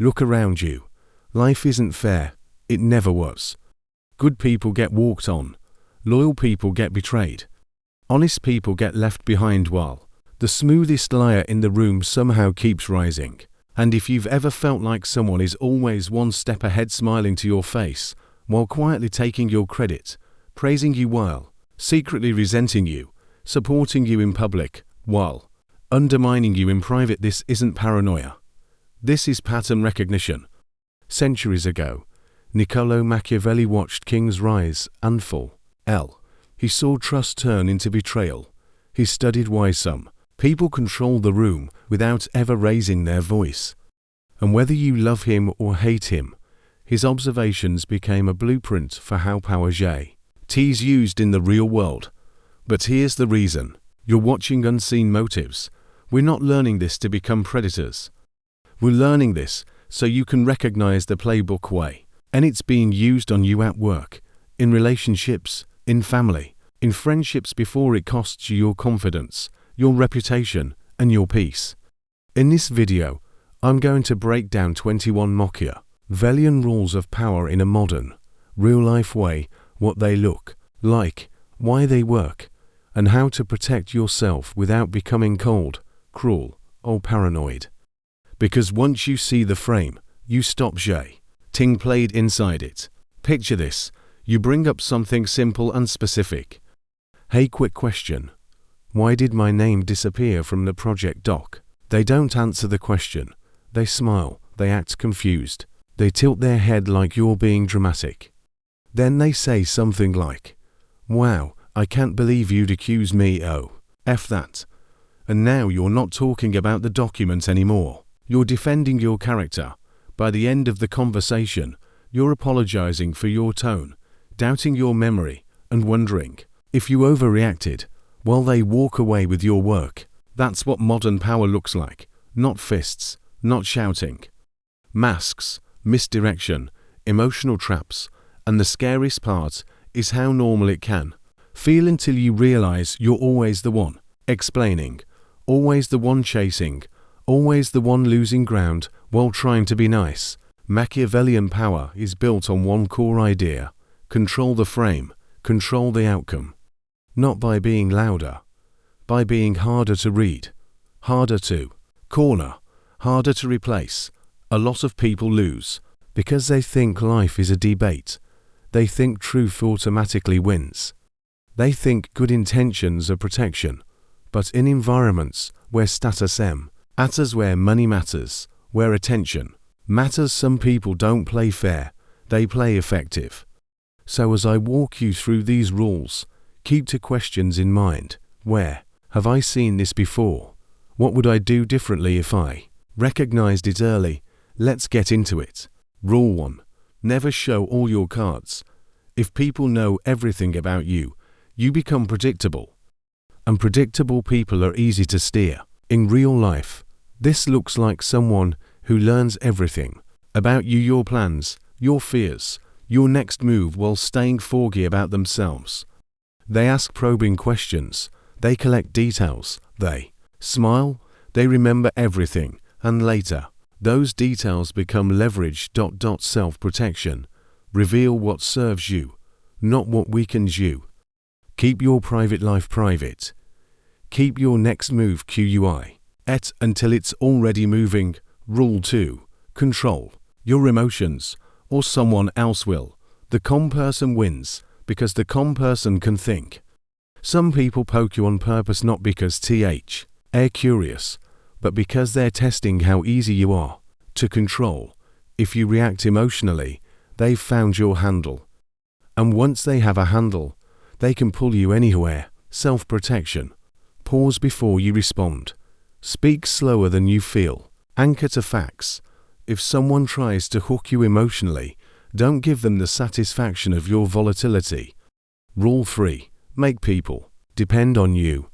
Look around you. Life isn't fair. It never was. Good people get walked on. Loyal people get betrayed. Honest people get left behind while the smoothest liar in the room somehow keeps rising. And if you've ever felt like someone is always one step ahead, smiling to your face, while quietly taking your credit, praising you while secretly resenting you, supporting you in public while undermining you in private, this isn't paranoia. This is pattern recognition. Centuries ago, Niccolò Machiavelli watched kings rise and fall. He saw trust turn into betrayal. He studied why some people control the room without ever raising their voice. And whether you love him or hate him, his observations became a blueprint for how power is used in the real world. But here's the reason. You're watching unseen motives. We're not learning this to become predators. We're learning this so you can recognize the playbook way. And it's being used on you at work, in relationships, in family, in friendships before it costs you your confidence, your reputation, and your peace. In this video, I'm going to break down 21 Machiavellian rules of power in a modern, real-life way, what they look like, why they work, and how to protect yourself without becoming cold, cruel, or paranoid. Because once you see the frame, you stop ting played inside it. Picture this. You bring up something simple and specific. Hey, quick question. Why did my name disappear from the project doc? They don't answer the question. They smile. They act confused. They tilt their head like you're being dramatic. Then they say something like, "Wow, I can't believe you'd accuse me, oh, F that." And now you're not talking about the document anymore. You're defending your character. By the end of the conversation, you're apologizing for your tone, doubting your memory, and wondering if you overreacted, while they walk away with your work. That's what modern power looks like. Not fists, not shouting. Masks, misdirection, emotional traps, and the scariest part is how normal it can feel until you realize you're always the one explaining, always the one chasing, always the one losing ground while trying to be nice. Machiavellian power is built on one core idea: control the frame, control the outcome. Not by being louder, by being harder to read, harder to corner, harder to replace. A lot of people lose because they think life is a debate. They think truth automatically wins. They think good intentions are protection. But in environments where status matters, where money matters, where attention matters, some people don't play fair, they play effective. So as I walk you through these rules, keep two questions in mind. Where have I seen this before? What would I do differently if I recognized it early? Let's get into it. Rule 1. Never show all your cards. If people know everything about you, you become predictable. And predictable people are easy to steer. In real life, this looks like someone who learns everything about you, your plans, your fears, your next move, while staying foggy about themselves. They ask probing questions, they collect details, they smile, they remember everything, and later, those details become leverage. Self-protection. Reveal what serves you, not what weakens you. Keep your private life private. Keep your next move quiet until it's already moving. Rule 2. Control your emotions, or someone else will. The calm person wins, because the calm person can think. Some people poke you on purpose, not because they're curious, but because they're testing how easy you are to control. If you react emotionally, they've found your handle. And once they have a handle, they can pull you anywhere. Self-protection. Pause before you respond. Speak slower than you feel. Anchor to facts. If someone tries to hook you emotionally, don't give them the satisfaction of your volatility. Rule 3. Make people depend on you.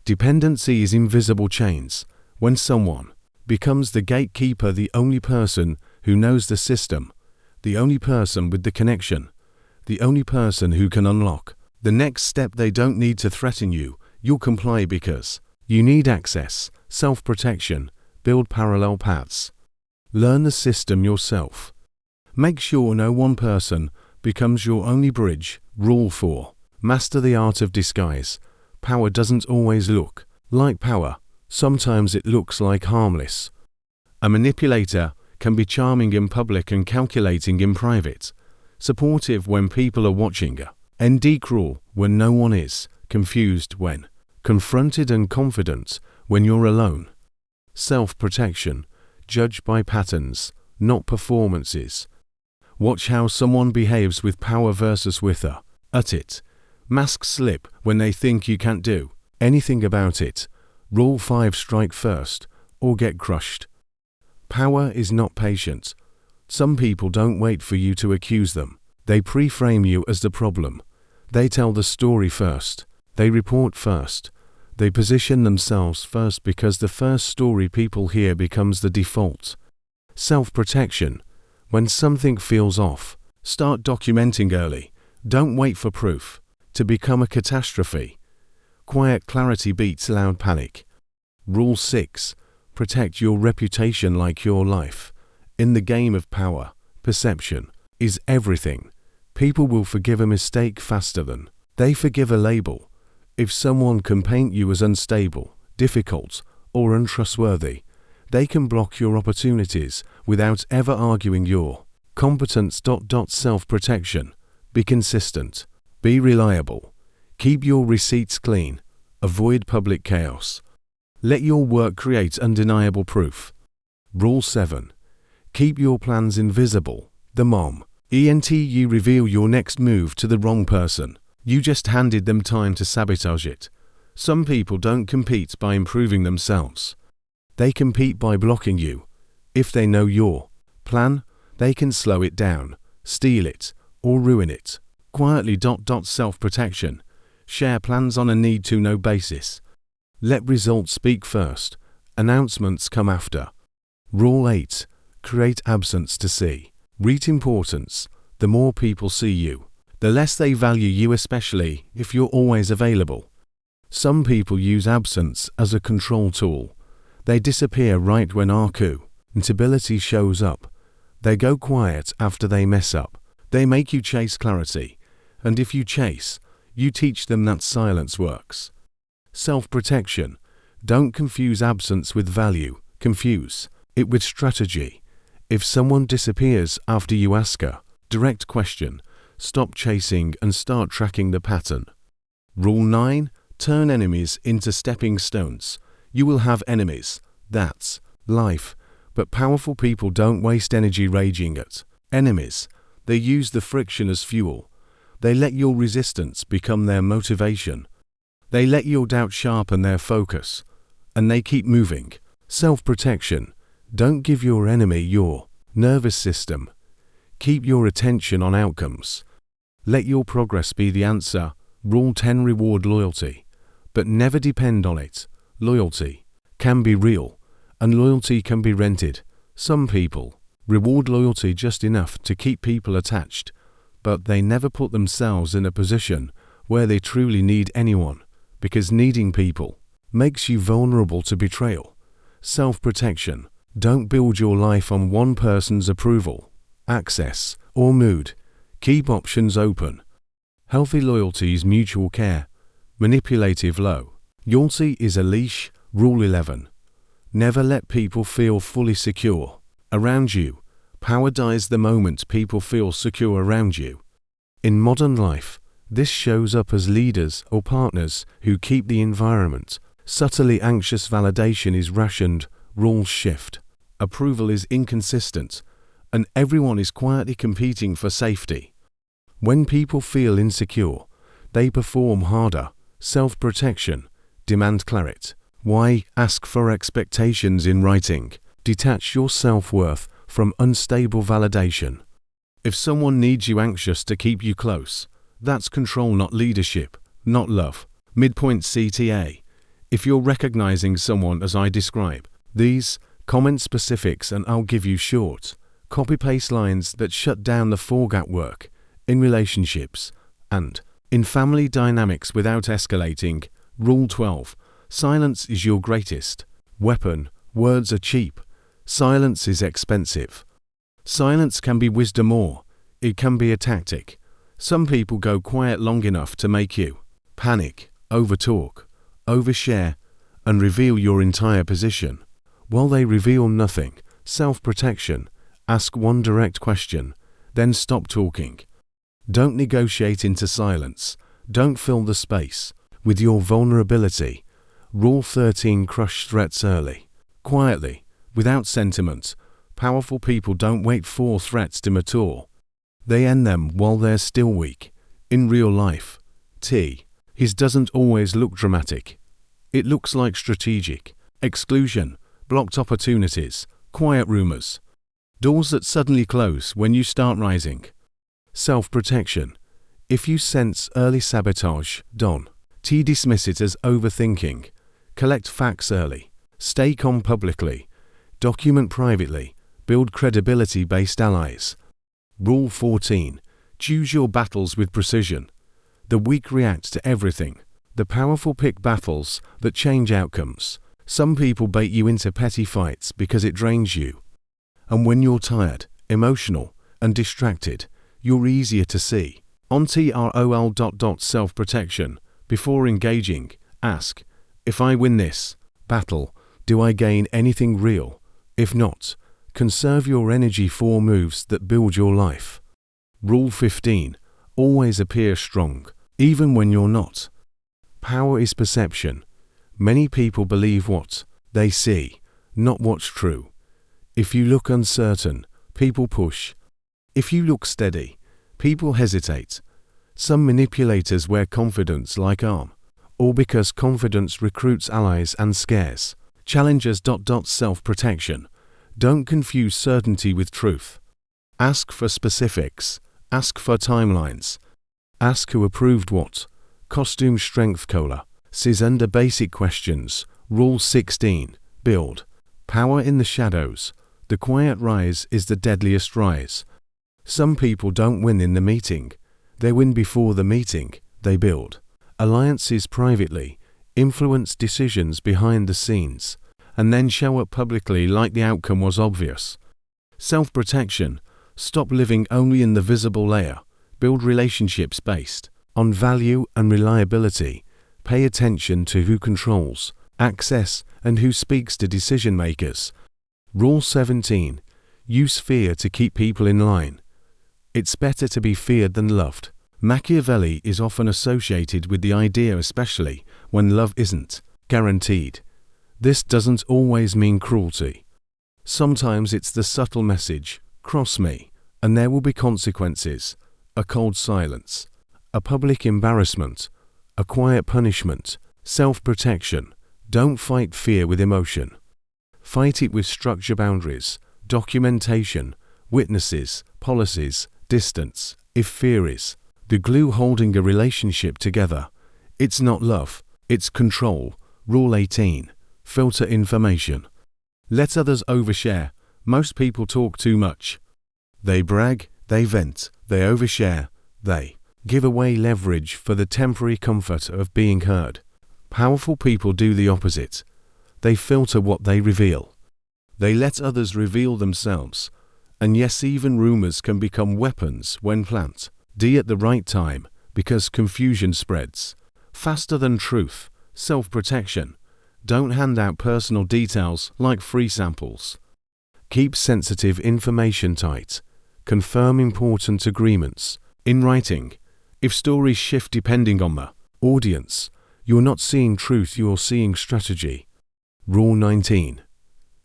Dependency is invisible chains. When someone becomes the gatekeeper, the only person who knows the system, the only person with the connection, the only person who can unlock the next step, they don't need to threaten you. You'll comply because you need access. Self-protection. Build parallel paths. Learn the system yourself. Make sure no one person becomes your only bridge. Rule 4. Master the art of disguise. Power doesn't always look like power. Sometimes it looks like harmless. A manipulator can be charming in public and calculating in private, supportive when people are watching, and cruel when no one is, confused when confronted and confident when you're alone. Self-protection. Judge by patterns, not performances. Watch how someone behaves with power versus with at it. Masks slip when they think you can't do anything about it. Rule 5. Strike first, or get crushed. Power is not patient. Some people don't wait for you to accuse them. They pre-frame you as the problem. They tell the story first. They report first. They position themselves first because the first story people hear becomes the default. Self-protection. When something feels off, start documenting early. Don't wait for proof to become a catastrophe. Quiet clarity beats loud panic. Rule 6. Protect your reputation like your life. In the game of power, perception is everything. People will forgive a mistake faster than they forgive a label. If someone can paint you as unstable, difficult, or untrustworthy, they can block your opportunities without ever arguing your competence. Self-protection. Be consistent. Be reliable. Keep your receipts clean. Avoid public chaos. Let your work create undeniable proof. Rule 7. Keep your plans invisible. The mom. You reveal your next move to the wrong person. You just handed them time to sabotage it. Some people don't compete by improving themselves. They compete by blocking you. If they know your plan, they can slow it down, steal it, or ruin it. Quietly. Self-protection. Share plans on a need-to-know basis. Let results speak first. Announcements come after. Rule 8. Create absence to see. Read importance. The more people see you, the less they value you, especially if you're always available. Some people use absence as a control tool. They disappear right when accountability shows up. They go quiet after they mess up. They make you chase clarity. And if you chase, you teach them that silence works. Self-protection. Don't confuse absence with value. Confuse it with strategy. If someone disappears after you ask a direct question, stop chasing and start tracking the pattern. Rule 9. Turn enemies into stepping stones. You will have enemies. That's life. But powerful people don't waste energy raging at enemies. They use the friction as fuel. They let your resistance become their motivation. They let your doubt sharpen their focus. And they keep moving. Self-protection. Don't give your enemy your nervous system. Keep your attention on outcomes. Let your progress be the answer. Rule 10. Reward loyalty, but never depend on it. Loyalty can be real, and loyalty can be rented. Some people reward loyalty just enough to keep people attached, but they never put themselves in a position where they truly need anyone, because needing people makes you vulnerable to betrayal. Self-protection. Don't build your life on one person's approval, access, or mood. Keep options open. Healthy loyalty is mutual care. Manipulative loyalty is a leash. Rule 11. Never let people feel fully secure around you. Power dies the moment people feel secure around you. In modern life, this shows up as leaders or partners who keep the environment subtly anxious. Validation is rationed. Rules shift. Approval is inconsistent, and everyone is quietly competing for safety. When people feel insecure, they perform harder. Self-protection. Demand clarity. Why? Ask for expectations in writing. Detach your self-worth from unstable validation. If someone needs you anxious to keep you close, that's control, not leadership, not love. Midpoint CTA. If you're recognizing someone as I describe these, comment specifics and I'll give you short, copy-paste lines that shut down the fog at work, in relationships, and in family dynamics without escalating. Rule 12. Silence is your greatest weapon. Words are cheap. Silence is expensive. Silence can be wisdom or it can be a tactic. Some people go quiet long enough to make you panic, overtalk, overshare, and reveal your entire position. While they reveal nothing, self-protection, ask one direct question, then stop talking. Don't negotiate into silence. Don't fill the space with your vulnerability. Rule 13: crush threats early, quietly, without sentiment. Powerful people don't wait for threats to mature. They end them while they're still weak. In real life, his doesn't always look dramatic. It looks like strategic exclusion, blocked opportunities, quiet rumors, doors that suddenly close when you start rising. Self-protection. If you sense early sabotage, don't dismiss it as overthinking. Collect facts early. Stay calm publicly. Document privately. Build credibility-based allies. Rule 14. Choose your battles with precision. The weak react to everything. The powerful pick battles that change outcomes. Some people bait you into petty fights because it drains you. And when you're tired, emotional, and distracted, you're easier to see. On TROL. Self-protection. Before engaging, ask, if I win this battle, do I gain anything real? If not, conserve your energy for moves that build your life. Rule 15. Always appear strong, even when you're not. Power is perception. Many people believe what they see, not what's true. If you look uncertain, people push. If you look steady, people hesitate. Some manipulators wear confidence like armor, or because confidence recruits allies and scares challengers. Self-protection. Don't confuse certainty with truth. Ask for specifics. Ask for timelines. Ask who approved what. Costume strength cola. Says under basic questions. Rule 16. Build power in the shadows. The quiet rise is the deadliest rise. Some people don't win in the meeting. They win before the meeting. They build alliances privately, influence decisions behind the scenes, and then show up publicly like the outcome was obvious. Self-protection. Stop living only in the visible layer. Build relationships based on value and reliability. Pay attention to who controls access and who speaks to decision makers. Rule 17. Use fear to keep people in line. It's better to be feared than loved. Machiavelli is often associated with the idea, especially when love isn't guaranteed. This doesn't always mean cruelty. Sometimes it's the subtle message, cross me, and there will be consequences. A cold silence, a public embarrassment, a quiet punishment. Self-protection. Don't fight fear with emotion. Fight it with structure, boundaries, documentation, witnesses, policies, distance. If fear is the glue holding a relationship together, it's not love, it's control. Rule 18. Filter information. Let others overshare. Most people talk too much. They brag, they vent, they overshare, they give away leverage for the temporary comfort of being heard. Powerful people do the opposite. They filter what they reveal. They let others reveal themselves. And yes, even rumors can become weapons when planted at the right time, because confusion spreads faster than truth. Self-protection. Don't hand out personal details like free samples. Keep sensitive information tight. Confirm important agreements in writing. If stories shift depending on the audience, you're not seeing truth, you're seeing strategy. Rule 19.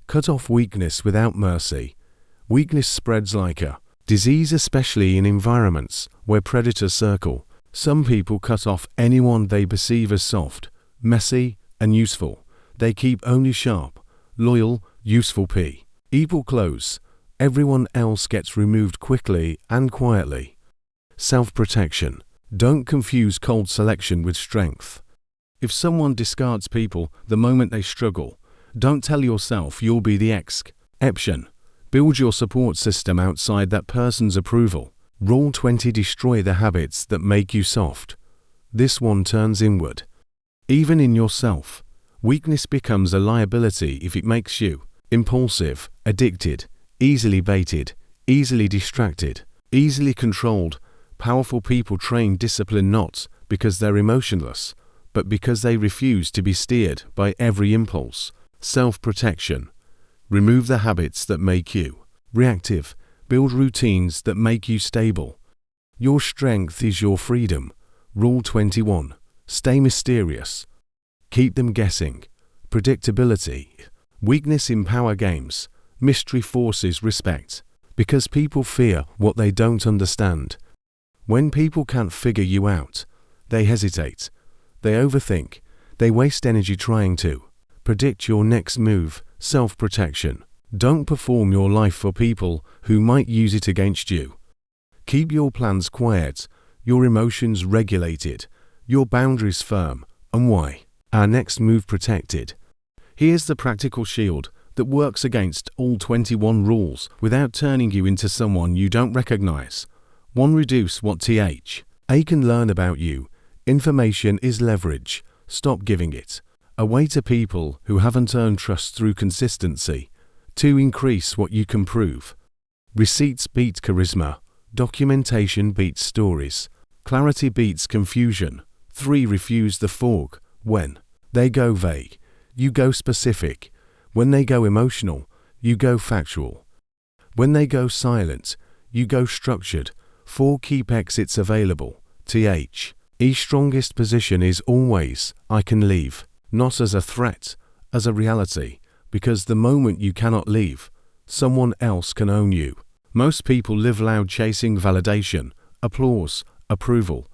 Cut off weakness without mercy. Weakness spreads like a disease, especially in environments where predators circle. Some people cut off anyone they perceive as soft, messy, and useful. They keep only sharp, loyal, useful people close. Everyone else gets removed quickly and quietly. Self-protection. Don't confuse cold selection with strength. If someone discards people the moment they struggle, don't tell yourself you'll be the exception. Build your support system outside that person's approval. Rule 20. Destroy the habits that make you soft. This one turns inward. Even in yourself, weakness becomes a liability if it makes you impulsive, addicted, easily baited, easily distracted, easily controlled. Powerful people train discipline not because they're emotionless, but because they refuse to be steered by every impulse. Self-protection. Remove the habits that make you reactive. Build routines that make you stable. Your strength is your freedom. Rule 21. Stay mysterious. Keep them guessing. Predictability. Weakness in power games. Mystery forces respect. Because people fear what they don't understand. When people can't figure you out, they hesitate. They overthink. They waste energy trying to predict your next move. Self-protection. Don't perform your life for people who might use it against you. Keep your plans quiet, your emotions regulated, your boundaries firm, and why? Our next move protected. Here's the practical shield that works against all 21 rules without turning you into someone you don't recognize. 1. Reduce what they can learn about you. Information is leverage. Stop giving it away to people who haven't earned trust through consistency. 2. Increase what you can prove. Receipts beat charisma. Documentation beats stories. Clarity beats confusion. 3. Refuse the fog. When they go vague, you go specific. When they go emotional, you go factual. When they go silent, you go structured. 4. Keep exits available. Each strongest position is always, I can leave, not as a threat, as a reality, because the moment you cannot leave, someone else can own you. Most people live loud chasing validation, applause, approval.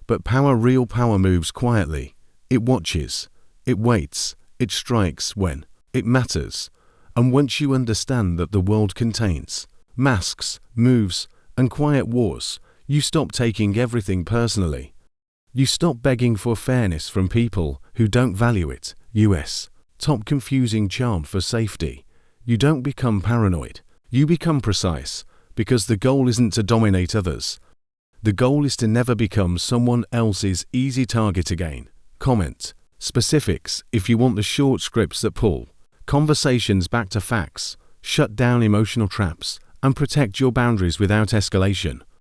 But real power moves quietly. It watches, it waits, it strikes when it matters. And once you understand that the world contains masks, moves, and quiet wars, you stop taking everything personally. You stop begging for fairness from people who don't value it. Top confusing charm for safety. You don't become paranoid. You become precise, because the goal isn't to dominate others. The goal is to never become someone else's easy target again. Comment. Specifics if you want the short scripts that pull conversations back to facts, shut down emotional traps, and protect your boundaries without escalation.